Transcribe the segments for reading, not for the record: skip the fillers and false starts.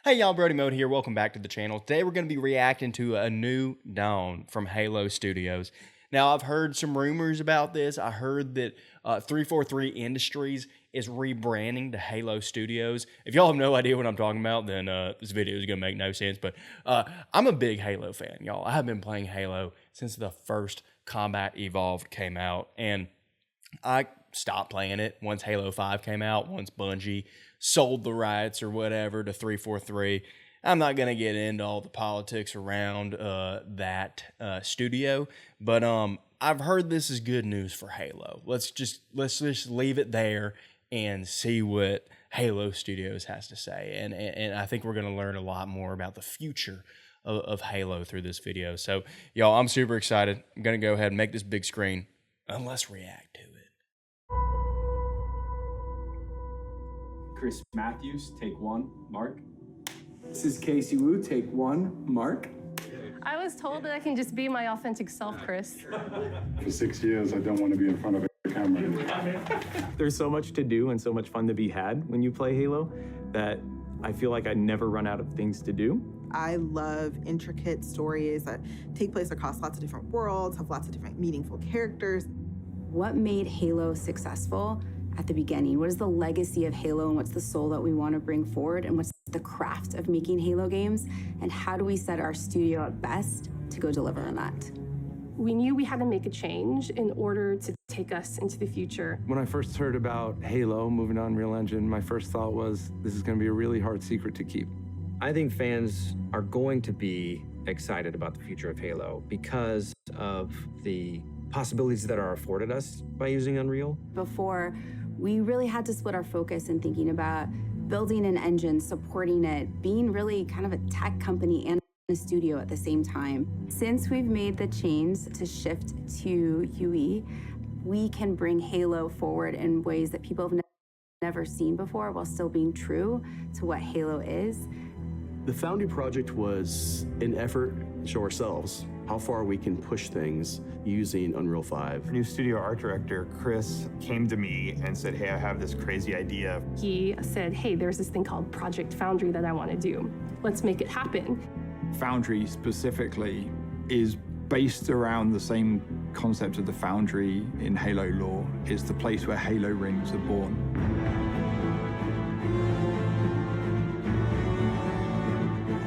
Hey y'all, Brody Mode here. Welcome back to the channel. Today we're going to be reacting to a new Dawn from Halo Studios. Now I've heard some rumors about this. I heard that 343 Industries is rebranding to Halo Studios. If y'all have no idea what I'm talking about, then this video is going to make no sense. But I'm a big Halo fan, y'all. I have been playing Halo since the first Combat Evolved came out, and I stopped playing it once Halo 5 came out, once Bungie sold the rights or whatever to 343. I'm not going to get into all the politics around that studio, but I've heard this is good news for Halo. Let's just leave it there and see what Halo Studios has to say. And I think we're going to learn a lot more about the future of Halo through this video. So, y'all, I'm super excited. I'm going to go ahead and make this big screen, and let's react to it. Chris Matthews, take one. Mark. This is Casey Wu, take one. Mark. I was told that I can just be my authentic self, Chris. For 6 years, I don't want to be in front of a camera. There's so much to do and so much fun to be had when you play Halo that I feel like I never run out of things to do. I love intricate stories that take place across lots of different worlds, have lots of different meaningful characters. What made Halo successful at the beginning? What is the legacy of Halo, and what's the soul that we want to bring forward, and what's the craft of making Halo games, and how do we set our studio at best to go deliver on that? We knew we had to make a change in order to take us into the future. When I first heard about Halo moving to Unreal Engine, my first thought was, this is going to be a really hard secret to keep. I think fans are going to be excited about the future of Halo because of the possibilities that are afforded us by using Unreal. Before, we really had to split our focus in thinking about building an engine, supporting it, being really kind of a tech company and a studio at the same time. Since we've made the change to shift to UE, we can bring Halo forward in ways that people have never seen before while still being true to what Halo is. The Foundry project was an effort to show ourselves how far we can push things using Unreal 5. New studio art director, Chris, came to me and said, hey, I have this crazy idea. He said, hey, there's this thing called Project Foundry that I want to do. Let's make it happen. Foundry specifically is based around the same concept of the Foundry in Halo lore. It's the place where Halo rings are born.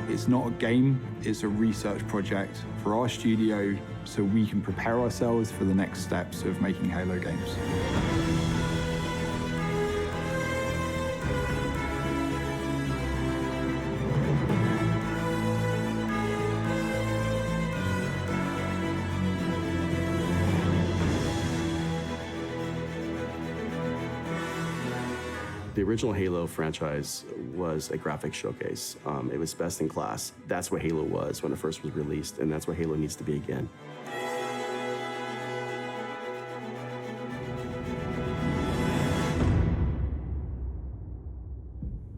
It's not a game, it's a research project for our studio so we can prepare ourselves for the next steps of making Halo games. The original Halo franchise was a graphics showcase. It was best in class. That's what Halo was when it first was released, and that's what Halo needs to be again.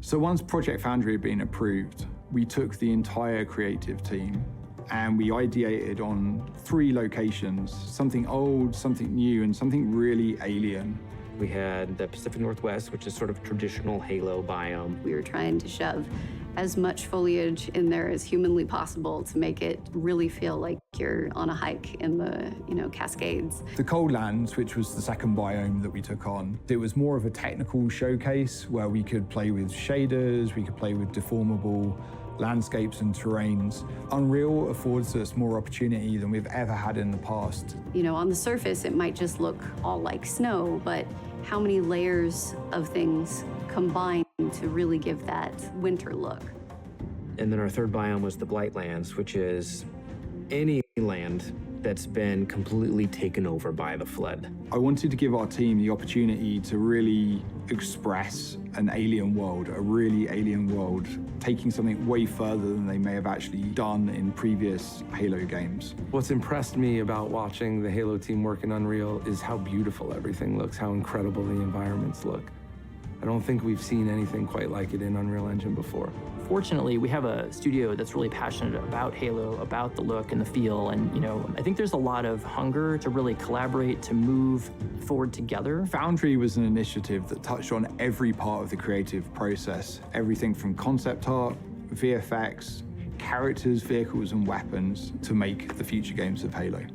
So once Project Foundry had been approved, we took the entire creative team and we ideated on 3 locations, something old, something new, and something really alien. We had the Pacific Northwest, which is sort of traditional Halo biome. We were trying to shove as much foliage in there as humanly possible to make it really feel like you're on a hike in the, Cascades. The Cold Lands, which was the second biome that we took on, it was more of a technical showcase where we could play with shaders, we could play with deformable landscapes and terrains. Unreal affords us more opportunity than we've ever had in the past. On the surface, it might just look all like snow, but how many layers of things combine to really give that winter look? And then our third biome was the Blightlands, which is any land that's been completely taken over by the flood. I wanted to give our team the opportunity to really express an alien world, a really alien world, taking something way further than they may have actually done in previous Halo games. What's impressed me about watching the Halo team work in Unreal is how beautiful everything looks, how incredible the environments look. I don't think we've seen anything quite like it in Unreal Engine before. Fortunately, we have a studio that's really passionate about Halo, about the look and the feel, and I think there's a lot of hunger to really collaborate, to move forward together. Foundry was an initiative that touched on every part of the creative process, everything from concept art, VFX, characters, vehicles, and weapons to make the future games of Halo.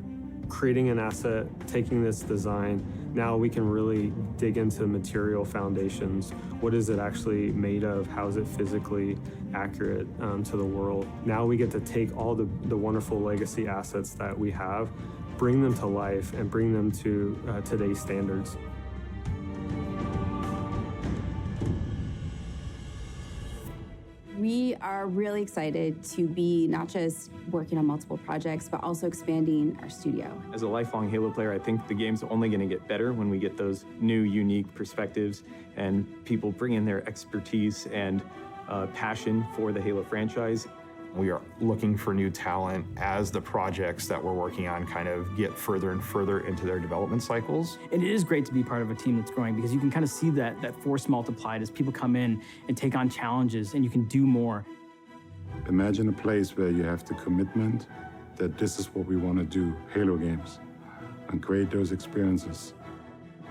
Creating an asset, taking this design, now we can really dig into material foundations. What is it actually made of? How is it physically accurate to the world? Now we get to take all the wonderful legacy assets that we have, bring them to life, and bring them to today's standards. We are really excited to be not just working on multiple projects, but also expanding our studio. As a lifelong Halo player, I think the game's only going to get better when we get those new, unique perspectives and people bring in their expertise and passion for the Halo franchise. We are looking for new talent as the projects that we're working on kind of get further and further into their development cycles. And it is great to be part of a team that's growing because you can kind of see that force multiplied as people come in and take on challenges and you can do more. Imagine a place where you have the commitment that this is what we want to do, Halo games, and create those experiences.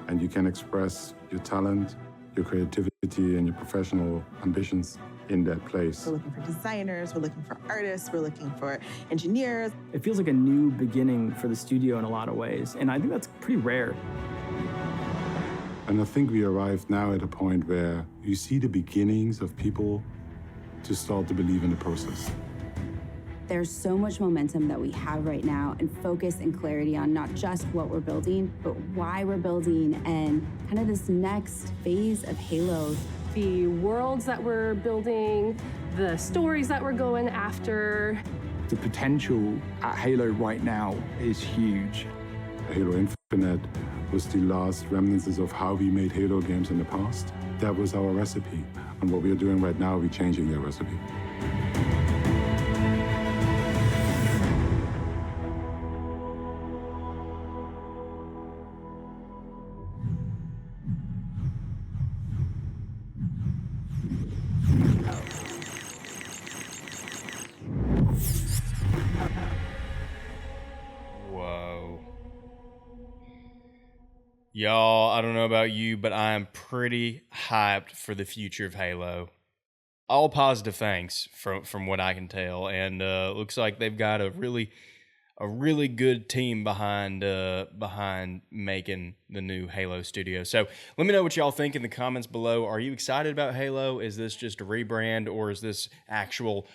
And you can express your talent, your creativity, and your professional ambitions in that place. We're looking for designers, we're looking for artists, we're looking for engineers. It feels like a new beginning for the studio in a lot of ways, and I think that's pretty rare. And I think we arrived now at a point where you see the beginnings of people to start to believe in the process. There's so much momentum that we have right now and focus and clarity on not just what we're building, but why we're building and kind of this next phase of Halo. The worlds that we're building, the stories that we're going after. The potential at Halo right now is huge. Halo Infinite was the last remnants of how we made Halo games in the past. That was our recipe. And what we are doing right now, we're changing that recipe. Y'all, I don't know about you, but I am pretty hyped for the future of Halo. All positive things from what I can tell, and looks like they've got a really good team behind making the new Halo studio. So let me know what y'all think in the comments below. Are you excited about Halo? Is this just a rebrand, or is this actual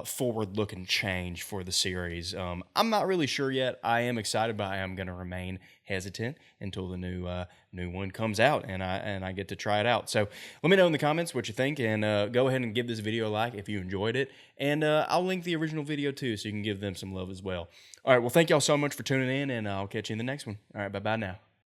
forward-looking change for the series? I'm not really sure yet. I am excited, but I am going to remain hesitant until the new one comes out and I get to try it out. So let me know in the comments what you think, and go ahead and give this video a like if you enjoyed it, and I'll link the original video too, so you can give them some love as well. All right, well, thank y'all so much for tuning in, and I'll catch you in the next one. All right, bye-bye now.